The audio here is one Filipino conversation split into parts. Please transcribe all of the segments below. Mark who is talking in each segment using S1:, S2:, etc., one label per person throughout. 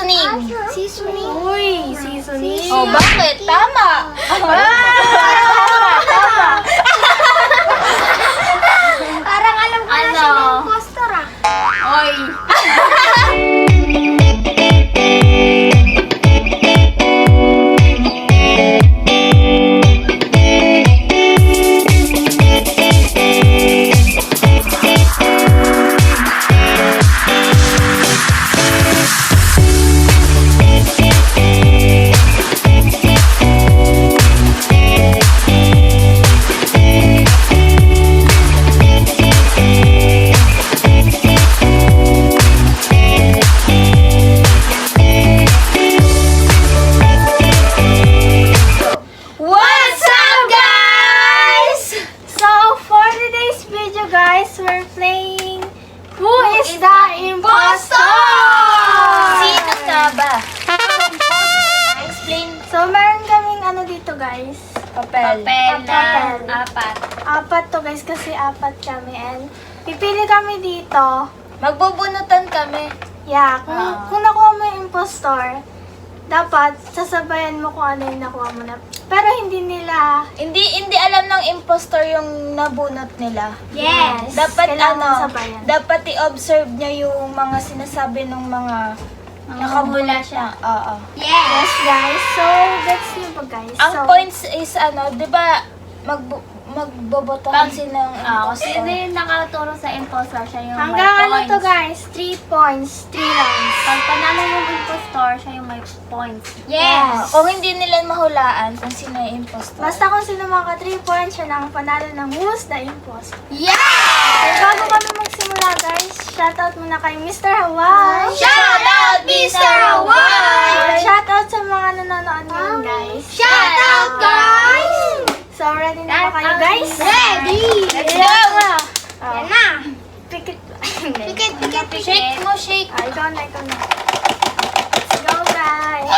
S1: Seasoning.
S2: Seasoning. Uy, seasoning.
S1: Oh, bakit? Tama.
S2: Tama. Parang alam ko na siya ng impostor ah.
S1: Oy.
S2: We're playing Who is the Impostor?
S1: Sino nga ba? Explain.
S2: So, meron kaming ano dito guys.
S1: Papel.
S2: Papel.
S1: Apat.
S2: Apat to guys kasi apat kami and pipili kami dito.
S1: Magbubunutan kami.
S2: Yeah, kung nakuha mo yung impostor, dapat sasabayan mo kung ano yung nakuha mo na. Pero hindi
S1: Hindi alam ng impostor yung nabunot nila.
S2: Yes.
S1: Dapat
S2: kailangan sabayan.
S1: dapat i-observe niya yung mga sinasabi ng mga nakabula siya. Oo.
S2: Yes guys, so that's yun po guys.
S1: Ang
S2: So,
S1: points is 'di ba magbobotohan sila ng impostor.
S3: Sino yung nakaturo sa impostor, siya yung
S2: hanggang
S3: may
S2: ano
S3: points.
S2: to guys, 3 points, 3 rounds.
S3: Pag panalo yung impostor, siya yung may points.
S1: Yes. Kung hindi nila mahulaan kung sino yung impostor.
S2: Basta kung sino maka 3 points, siya lang panalo ng Who's the Impostor.
S1: Yeah!
S2: So, bago kami magsimula guys, shoutout muna kay Mr. Hawaii.
S1: Shout out Mr. Hawaii!
S2: Shoutout sa mga nanonood ngayon guys.
S1: Shout out, guys!
S2: So, ready na ba kayo guys?
S1: Ready! Let's go!
S2: Yan na! Pikit.
S1: Pikit. Shake mo, shake.
S2: Ikaw na. Let's go guys!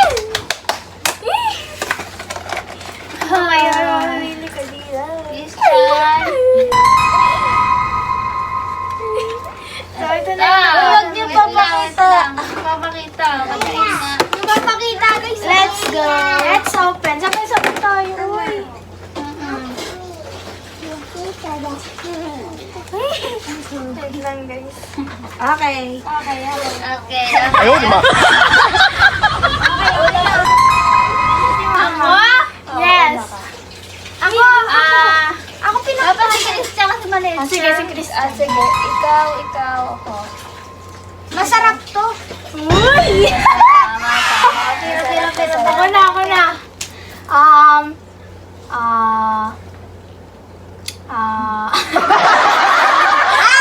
S2: Okay, mamili ka dito.
S3: Christian!
S2: So, ito na.
S1: Huwag niyo papakita.
S3: Papakita.
S1: Papakita, guys.
S2: Let's go! Let's open. Sabay-sabay tayo. Uy! Wait lang guys. Okay.
S3: Okay.
S4: Ayaw, di ba?
S2: Ako? Yes. Ako
S3: Dapat si Christian kasi maliit.
S2: Sige, si Chris.
S1: Sige. Ikaw, ako.
S2: Masarap to. Uy! Ako na.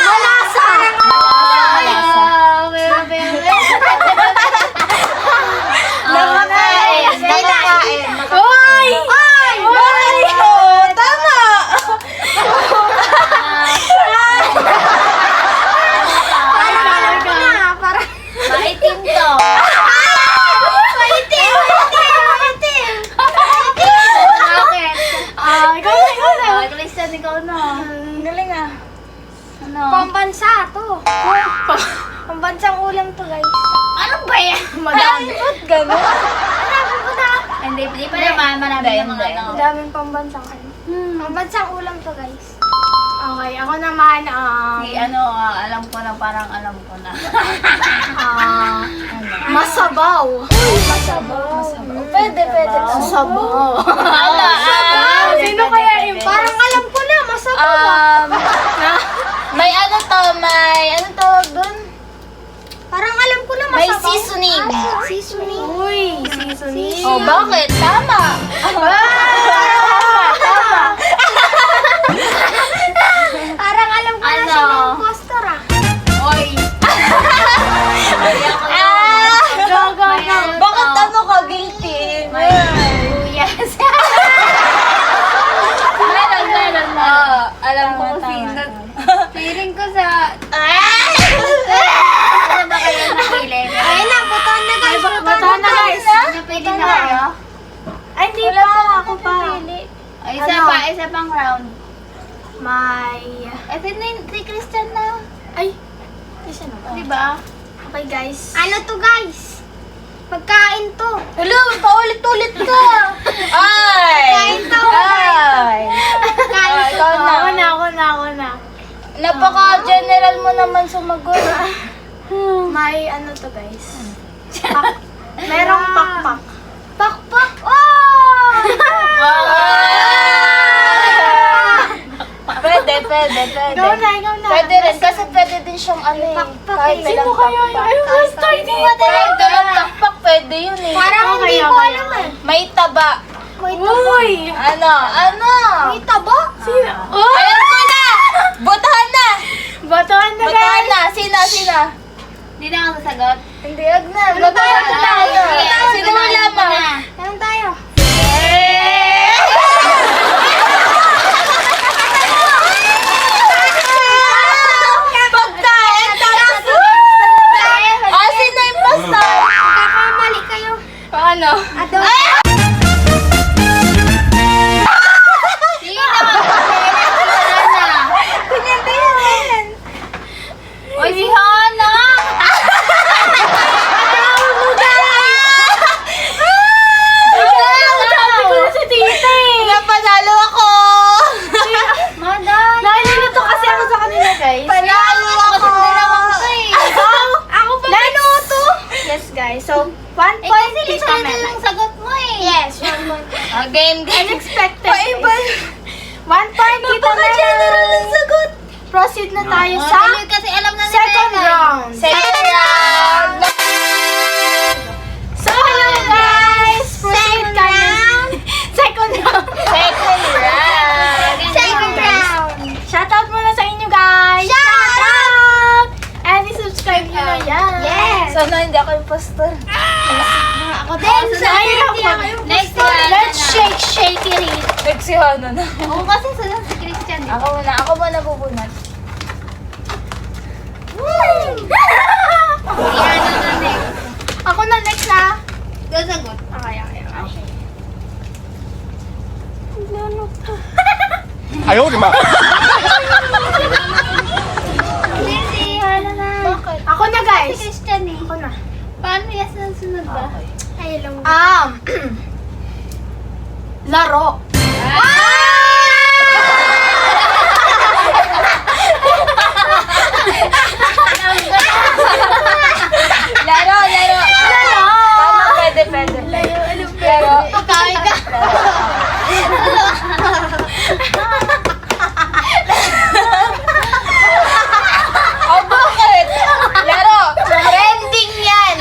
S2: Malasa! Uy!
S1: Tama!
S3: Maitim to.
S2: Ikaw na.
S3: Christian, ikaw na.
S1: Galing ah.
S3: Ano?
S2: Pambansa to. Pambansang ulam to guys.
S3: Ano ba yan?
S2: Madami.
S1: Ba't gano'n?
S2: Hanapin ko na.
S3: Hindi pa naman. Marami
S1: Hindi,
S3: yung mga
S1: hindi.
S3: ano.
S2: Ang daming pambansang ano. Pambansang ulam to guys. Okay, ako naman,
S3: Alam ko na, parang alam ko na.
S2: masabaw.
S1: Masabaw. Pwede.
S2: Masabaw.
S1: Wala.
S2: Sino kaya yung parang alam ko na, masabaw.
S1: May ano tawag dun?
S2: Parang alam ko na
S1: May
S2: masabaw.
S1: seasoning.
S2: Seasoning. Uy, seasoning.
S1: Oh, bakit? Tama.
S2: Parang alam ko na
S3: Ano?
S2: siya ng impostor ah.
S3: Oy!
S2: Go.
S1: Bakit ano ka? Guilty?
S3: Yes! Meron na.
S1: Alam ko
S3: Kung
S1: tama.
S3: sino. Feeling ko sa...
S1: Ah!
S3: Ano ba kayo napili?
S2: Ayun na, butuan na guys. Butuan na guys.
S3: Napili na kayo?
S2: Ay, hindi pa. Ako pa.
S3: Ay,
S2: Ano?
S3: isa pang round.
S2: May...
S3: Si Christian na.
S2: Ay, isa na ba?
S3: Di ba?
S2: Okay guys. Ano to guys? Pagkain to.
S1: Hello, paulit-ulit ka. Ay!
S2: Kain to.
S1: Ay!
S2: Pagkain to.
S1: ikaw na.
S2: Ako na.
S1: Napaka-general mo naman sumagot.
S2: May ano to guys. Merong pakpak. Pakpak! Oh!
S1: Pwede.
S2: Ikaw na.
S1: Pwede rin, kasi pwede din siyang ano eh.
S2: Pakpak
S1: Kahit
S2: eh.
S1: walang
S2: Sino kaya yun?
S1: pakpak.
S2: Ay, master, hindi mo
S1: Kahit walang pakpak, pwede yun eh.
S2: Parang hindi ko alam eh.
S1: May taba.
S2: Uy!
S1: Ano?
S2: May taba? Sino?
S1: Alam ko na! Botahan na!
S2: Batuhan na
S1: Botahan
S2: guys!
S1: na! Sino?
S3: Hindi na ako sasagot.
S1: Hindi, wag na. Botahan na tayo. Sino wala mo?
S2: Anong tayo?
S1: Pagkain! Ah, sino yung pastor?
S2: Kakamali kayo.
S1: Paano?
S2: Adobo.
S3: Sige naman. Wala na.
S1: Ganyan.
S3: Oy, si Hana!
S2: Si tita eh.
S1: Napanalo ako!
S2: Maday. Nalilito kasi ako sa kanila guys.
S1: Panalo ako!
S2: Ako pa Naluto. Yes guys. So, 1
S3: Eh,
S2: point
S3: kasi
S2: Tita
S3: literal
S2: Mela.
S3: yung sagot mo eh.
S2: Yes, 1 point.
S1: Game.
S2: Unexpected.
S1: Paiba.
S2: 1 point Tita
S1: Napaka-general
S2: Mela.
S1: ng sagot.
S2: Proceed na tayo
S3: Oh,
S2: sa
S3: dali, kasi alam na ni
S2: second
S3: Mela.
S2: round.
S1: Second round.
S2: So, hello guys! Proceed tayo. Second round.
S1: Second round.
S2: Second round. Shoutout muna sa inyo guys. Shoutout! And i-subscribe nyo na yan. Yes.
S1: Sana hindi ako impostor.
S2: Ako din.
S3: So, next one.
S2: Let's shake it.
S1: Nagsihano na.
S3: Oo, kasi sunod si Christian eh.
S1: Ako muna bubunat.
S3: Si Hana na next.
S2: Ako na next na.
S3: Go sagot.
S2: Okay.
S4: 哎呦我的妈！
S3: Si Hana na.
S2: Bakit? Ako na
S3: Si
S2: guys.
S3: Christian eh.
S2: Ako na.
S3: Paano yes na sunod ba?
S2: Ay, lang. Laro.
S1: Laro. Tama, pwede. Pero,
S3: Pagkain ka.
S1: oh, bakit? Laro. Trending yan.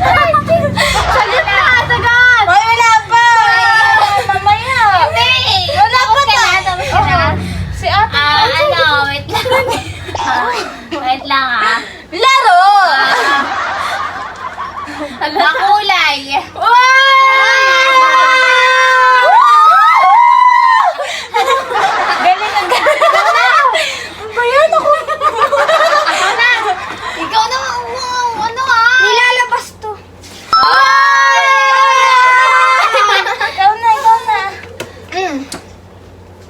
S2: Sagot na, sagot.
S1: Hoy, wala pa. Mamaya.
S3: Hindi.
S1: Wala pa
S3: Tapos ka na, tapos ka na.
S1: Si ate.
S3: Wait lang. Wait lang ah.
S1: Laro.
S3: Makulay.
S1: Galing ang galing. Ano ba yan? Ako.
S3: Ikaw na, ano ah?
S2: Nilalabas to.
S1: Ikaw na.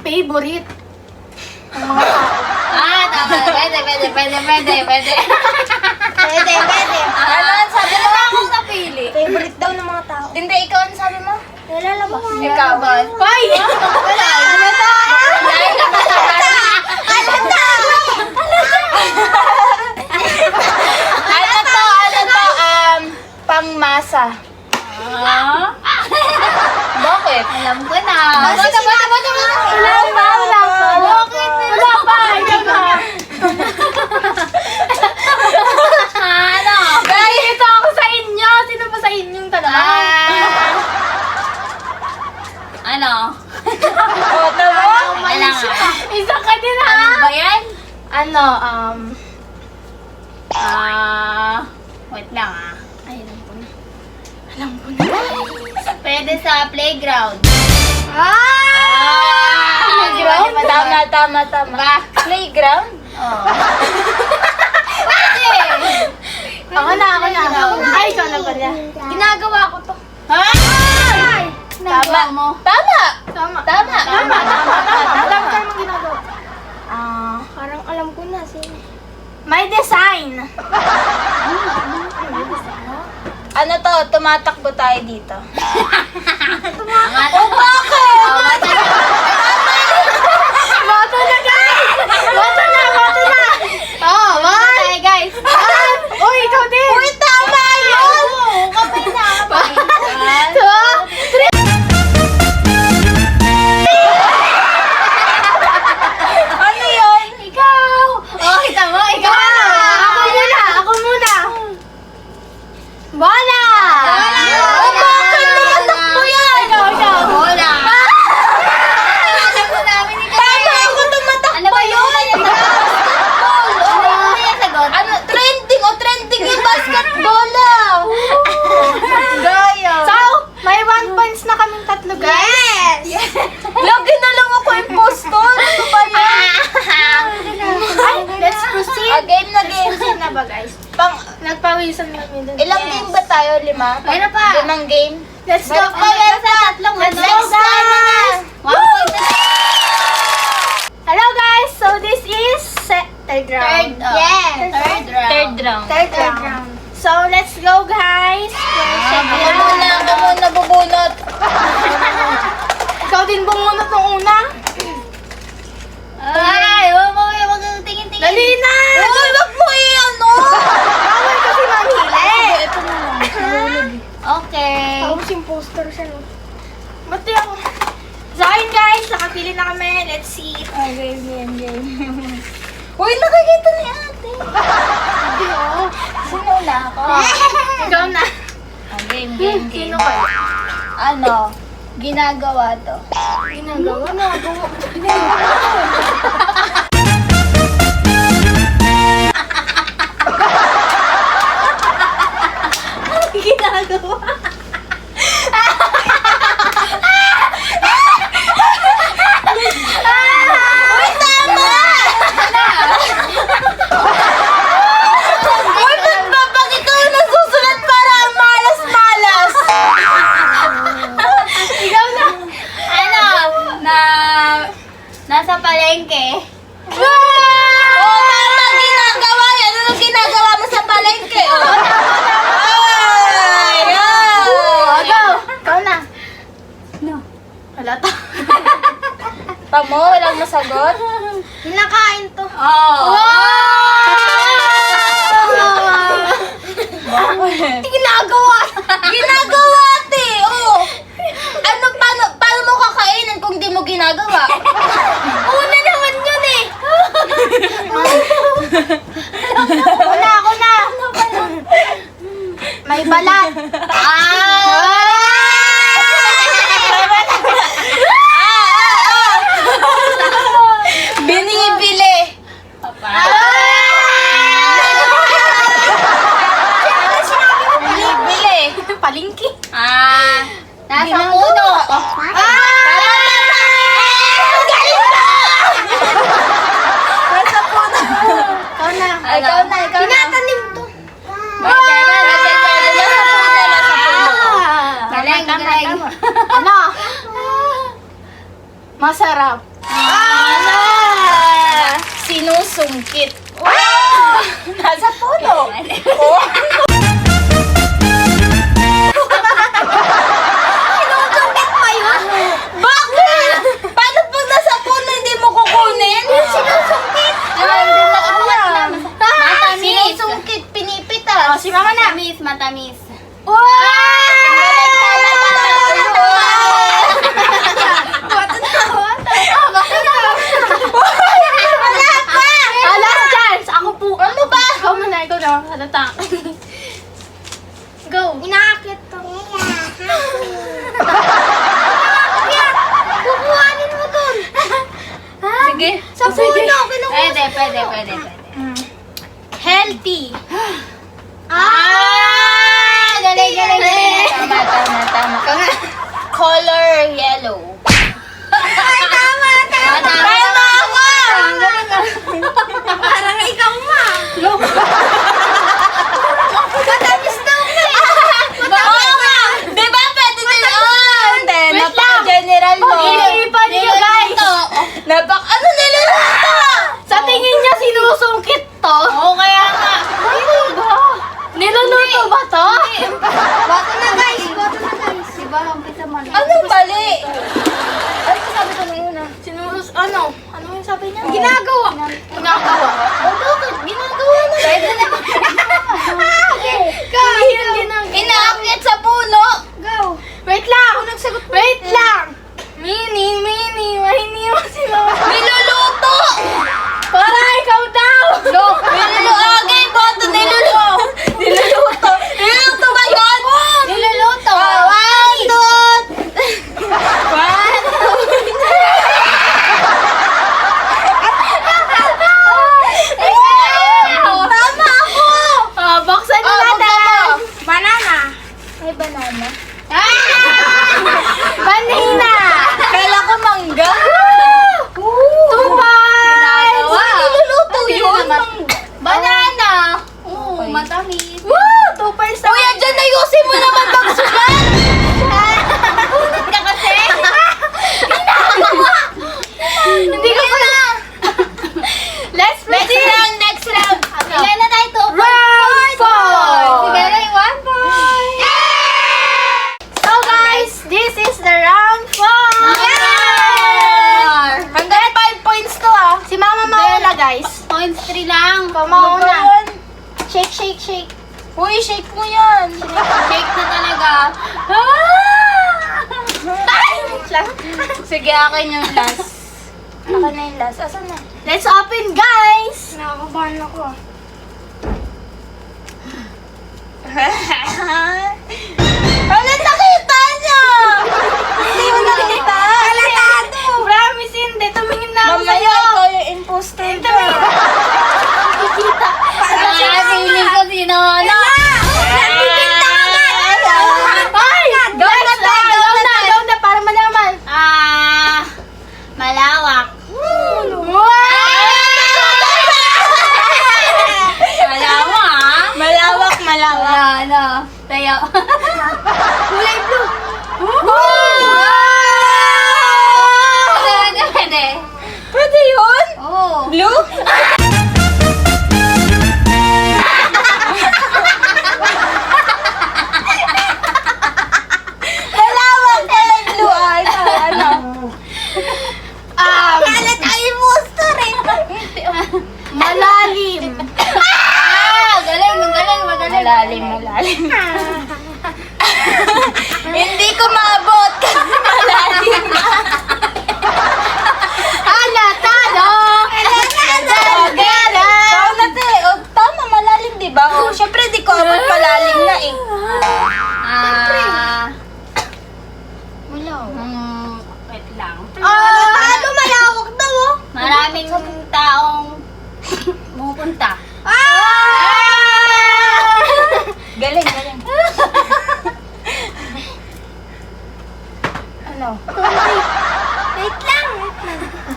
S2: Favorite.
S3: Tama. Pwede.
S1: Ano ang sabi mo?
S3: Akong napili.
S2: Favorite daw ng mga tao.
S1: Hindi, ikaw ang sabi mo?
S2: Nilalabas.
S1: Ikaw.
S2: Hoy!
S1: Ano to? Pangmasa. Bakit?
S3: Alam ko na.
S2: Basta
S3: Wala
S2: Wala pa.
S3: Bakit?
S2: Wala pa. Ikaw na.
S3: Ano?
S2: Guys, ito ako sa inyo. Sino pa sa inyong dalawa?
S3: Ano?
S1: O, tama?
S3: Wala nga.
S2: Isa ka din ha.
S3: Ano ba yan?
S2: Ano,
S3: Wait lang ah.
S2: ay, alam ko na. Alam ko na.
S3: Pwede sa playground.
S1: Playground? Tama. Playground?
S3: Oo.
S2: Ako na. Ay, ikaw na pala. Ginagawa ko to.
S3: Ha?
S1: Tama.
S2: Tama.
S1: Tama.
S2: Tama ka naman ginagawa.
S1: tumatakbo tayo dito.
S3: Oh, bakit?
S2: Boto na, guys! Boto na! Oh, one! Guys! Uy, ikaw din!
S1: Uy, tama yun!
S3: Kapay na, kapay.
S2: Two, three!
S1: Ano yun?
S3: Ikaw! Oh, kita mo, ikaw na!
S2: Ako muna! Bola!
S3: Oh, bakit tumatakbo yan? Ikaw. Bola. Alam mo namin ikaw.
S1: Tama ako tumatakbo
S3: Ano ba yun? Ano yung sagot?
S1: Ano, trending yung basketball ah! Gaya!
S2: So, may 1 points na kaming tatlo, guys!
S3: Yes!
S1: Lagi na lang ako impostor! Ano ba yan?
S2: Ay, let's proceed!
S1: Game na game.
S2: Proceed na ba, guys? Nagpawisan kami dun.
S1: Ilang game ba tayo? 5?
S3: Mayroon pa.
S1: 5 game?
S2: Let's go,
S1: Meron pa
S2: guys!
S1: yan sa
S3: tatlong
S2: Let's
S3: ano.
S2: go, guys!
S3: 1 point na.
S2: Hello, guys! So, this is third round.
S3: Yes! Third round.
S1: Third round.
S2: Third round. So, let's go, guys!
S1: Ako muna bubunot.
S2: Ikaw din bumunot ng una.
S3: Ay, huwag mo yung tingin-tingin.
S2: Dali na!
S1: Uy, wag mo ano!
S2: Bawal kasi mamili.
S1: Ito na lang.
S3: Okay.
S2: Tapos yung poster siya, no? Ba't di ako? So, ayun, guys. Nakapili na kami. Let's see.
S1: Game. Uy, nakikita ni ate. Sino na ako?
S2: Ikaw na.
S1: Game.
S2: Sino ka?
S1: Ano? Ginagawa to.
S2: Ginagawa na.
S1: Ginagawa? Uy, tama! Uy, ba't ba pag ikaw nasusulat para malas-malas?
S2: Ikaw na.
S3: Ano? Nasa palengke.
S1: Oh, tama, ginagawa yan. Ano ginagawa mo sa palengke? Oh. Ay, ay.
S2: Go. Ikaw na. No. Halata.
S1: Tamo, walang masagot?
S2: Hinakain to.
S3: Oh.
S2: Ginagawa.
S1: Ginagawa, te! Oh. Ano, paano mo kakainin kung di mo ginagawa?
S2: Una naman yun eh. Ako na. May balat.
S1: Binibili! Binibili!
S2: Palingki.
S3: Nasa puno.
S1: Nasa puno!
S2: Ikaw na.
S1: Ikaw na.
S2: Tinatanim to.
S1: Nasa puno.
S3: Galing.
S2: Ano? Masarap.
S1: Sinusungkit. Nasa puno. Oh.
S2: Sinusungkit pa yun.
S1: Bakit? Paano pag nasa puno hindi mo kukunin?
S2: Sinusungkit.
S3: Matamis.
S1: Sinusungkit, pinipitas.
S2: Si mama na.
S3: Matamis.
S2: Last chance. Ako po.
S1: Ano ba?
S2: Ikaw muna. Ikaw na. Halata. Go. Inaakit to. Kukuhanin mo dun.
S1: Sige.
S2: Sa puno.
S3: Pwede.
S2: Healthy.
S3: Galing.
S1: Tama. Color yellow.
S2: Tama.
S1: Tama ako!
S2: Parang ikaw ma. Matamis daw na eh.
S1: Oo nga! Di ba pwede din? Hindi. Napaka-general mo.
S2: Iniipan niyo, guys.
S1: Ano niluluto?
S2: Sa tingin niya sinusungkit to?
S3: Oo, kaya nga.
S2: Niluluto ba to?
S3: Bakit
S2: Ano yung sabi niya?
S1: Ginagawa. Ginagawa. O, bakit? Ginagawa na. Pwede na.
S2: Kaya ginagawa.
S1: Inaakyat sa puno.
S2: Go. Wait lang. Wait lang.
S3: Mini, mahini mo si Mama.
S1: Niluluto.
S2: Para ikaw daw.
S1: Agay, boto. Niluluto. Niluluto. Niluluto ba yun?
S3: Niluluto.
S1: One, two. Tama ako.
S2: Buksan mo natin. Banana.
S1: May banana.
S2: Banana.
S1: Kala ko mangga.
S2: Tupay.
S1: Niluluto yun.
S3: Banana. Oo,
S1: Okay.
S3: matamis.
S2: Woo! Tupay sa...
S1: Kuya, dyan ayusin mo naman pagsulat.
S3: Bunot ka kasi.
S2: Hindi ko pa na. Let's proceed.
S1: Next round.
S3: Ilan na tayo to?
S2: Round 4.
S3: Si Bella yung 1 point.
S2: So guys, this is the round 4.
S1: Hanggang 5 points to ah.
S2: Si Mama mauna guys.
S3: Points 3 lang.
S2: Ikaw
S1: Ano ba
S2: mauna.
S1: yan?
S2: Shake, shake, shake.
S1: Uy, shake mo yan.
S3: Shake na talaga.
S1: Sige, akin yung last. Akin na yung last. Asan na?
S2: Let's open guys. Nakakabahan ako.
S1: Ano nakita niya? Hindi mo nakita?
S2: Halatado. Promise hindi. Tumingin na ako
S1: Mamaya
S2: sa'yo.
S1: ikaw yung imposter dyan.
S2: Nakikita.
S3: Feeling ko sino ano.
S2: Nakikita ka na. Ay! Guys, go na. Para malaman.
S3: Malawak. Malawak.
S1: Malawak, malawak.
S3: Ano? Tayo.
S2: Kulay blue.
S3: Pwede.
S1: Pwede yun?
S3: Oo.
S1: Blue? Malawak pala yung blue eye. Ano? Kala tayo imposter eh.
S2: Malalim.
S3: Magaling.
S1: Malalim. Hindi ko maabot kasi malalim.
S2: Halatado.
S1: Ikaw na te. O, tama, malalim diba? O, syempre di ko abot malalim na eh.
S3: Wait lang.
S2: Ano malawak daw oh?
S3: Maraming taong pumupunta.
S1: Galing. Ano?
S2: Wait lang.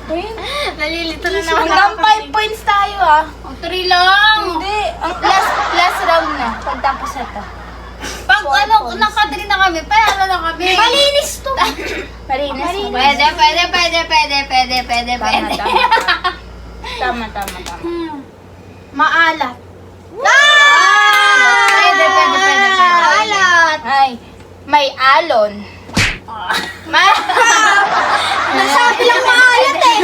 S1: Ayun.
S2: Nalilito na naman
S1: Hanggang 5 points tayo ah.
S3: O, 3 lang.
S1: Hindi. Ang last round na. Pagtapos ito.
S3: Pag ano, nakatri na kami, panalo na kami.
S2: Malinis to.
S1: Marinas.
S3: Pwede.
S1: Tama.
S2: Maalat.
S3: Pwede.
S2: Maalat.
S1: Ay, may alon.
S2: Nasabi lang maalat eh.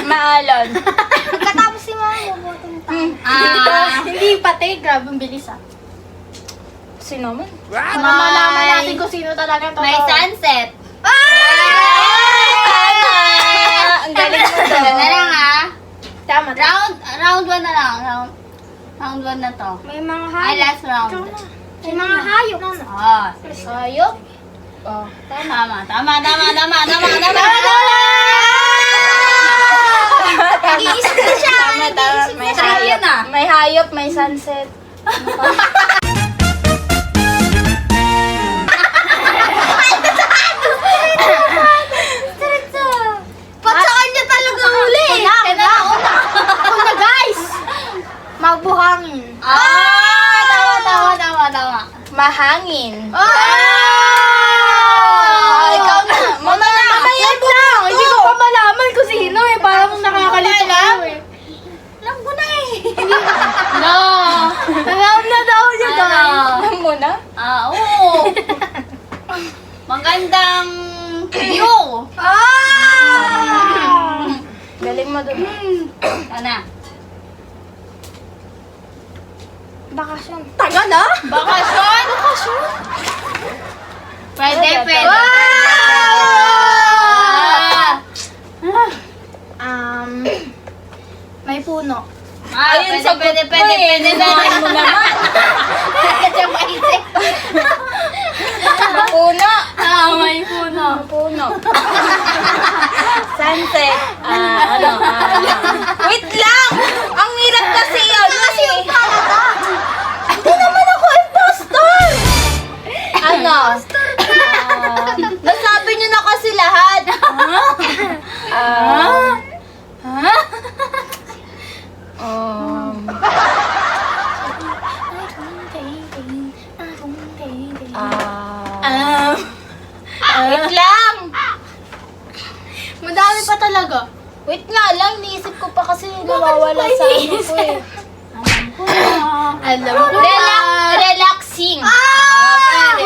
S1: Maalon.
S2: Pagkatapos si Mama, butong Hindi pati, grabe ang bilis ah.
S1: Sino man?
S2: Para malaman natin kung sino talaga totoo.
S3: May sunset.
S1: Ang galing mo to.
S3: Ano na lang ha?
S2: Tama.
S3: Round 1 na lang. Round 1 na to.
S2: May mga
S3: Ay, last round.
S2: May mga hayop.
S3: Oh,
S1: Hayop? Oh.
S3: tama.
S2: Nag-iisip na siya.
S1: Tama. May hayop. May hayop, may sunset.
S2: Ba't sa kanya talaga huli? Una. Ako na guys. Magbuhangin.
S3: Tama.
S1: Mahangin.
S2: Ikaw na. Mamaya lang. Hindi ko pa malaman kung sino eh. Parang nakakalito na eh.
S3: Alam ko na eh.
S2: No. Alam na daw niya
S3: ng view.
S1: Galing mo dun.
S3: Ano?
S2: Bakasyon.
S1: Tagal ah!
S3: Bakasyon? Pwede, pwede.
S2: May puno.
S1: Ayun,
S3: Pwede,
S1: sagot
S3: pwede,
S1: ko
S3: pwede,
S1: eh.
S3: pwede.
S1: Nanahin mo naman.
S3: Kasi maisip.
S1: Puno.
S3: May puno.
S1: Puno. Sunset. Wait lang! Ang hirap kasi yun. Kasi yung Hindi naman ako impostor! Ano? Nasabi niyo na kasi lahat. Wait lang!
S2: Madami pa talaga.
S1: Wait nga lang, niisip ko pa kasi nawawala sa ano ko eh.
S2: Alam ko
S1: Relaxing.
S3: Pwede,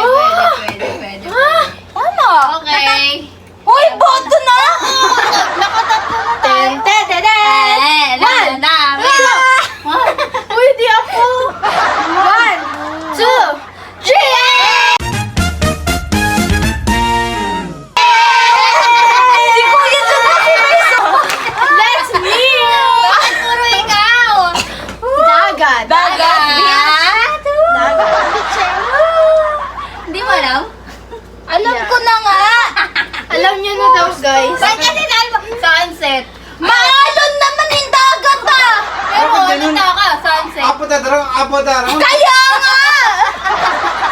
S3: pwede, pwede.
S1: Tama.
S3: Okay.
S1: Uy, boto na!
S2: Nakatatlo na tayo.
S1: Uy, di ako! 1, 2, 3! Si Kuya Tsubaki may sagot! That's me!
S3: Bakit puro ikaw?
S2: Dagat.
S1: Dagat!
S3: Hindi mo alam?
S1: Alam ko na nga!
S2: Alam niyo na daw, guys.
S3: Ba't kasi dahil sunset?
S1: Maalon naman yung dagat ah!
S3: Pero
S4: Bakit ganun?
S3: ano ka? Sunset.
S4: Apo darang.
S1: Kaya nga!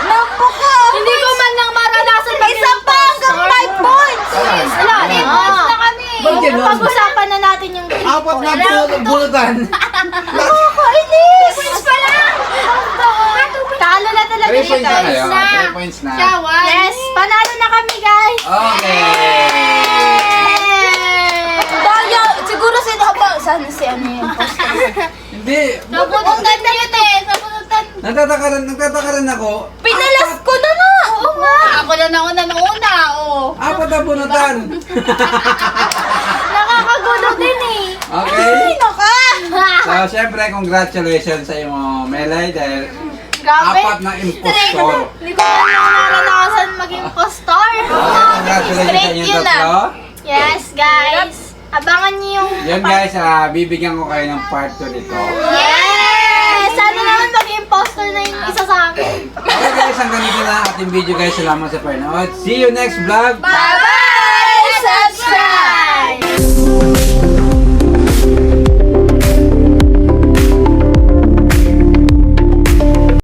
S1: Naku ko!
S2: Hindi ko man lang maranasan
S1: Isa pa hanggang 5 points!
S2: Wala,
S3: May points na kami.
S4: Ba't ganun?
S2: Pag-usapan na natin yung 3
S4: Apat na bulutan.
S1: Nakakainis!
S3: pa lang.
S2: Talo na talaga
S4: 3
S2: siya,
S4: points na
S2: guys.
S4: kayo.
S3: Na.
S4: 3 points na.
S3: Siya, one.
S2: Yes, panalo na kami, guys.
S4: Okay.
S1: Daya, siguro sana si ano yun.
S4: Hindi.
S3: Napunutan na yun eh. Napunutan.
S4: Nagtataka rin ako.
S1: Pinalas ko na na!
S3: Oo nga. Ako na nauna nauna. Oh.
S4: Apat na bunutan.
S2: Nakakagulo din eh.
S4: Okay.
S1: Naka!
S4: So, syempre, congratulations sa iyo, Melay, dahil
S2: Grabe.
S4: apat na impostor.
S2: Hindi ko man lang naranasan maging impostor.
S4: Congratulations sa
S1: Straight
S4: inyong
S1: yun
S4: tatlo.
S2: Yes, guys. Abangan niyo yung...
S4: Yan guys, bibigyan ko kayo ng part 2 nito.
S2: Yes! Sana naman maging impostor na yung isa sa akin.
S4: Okay guys, hanggang dito na ang ating video guys. Salamat sa panonood. See you next vlog.
S1: Bye-bye! Subscribe!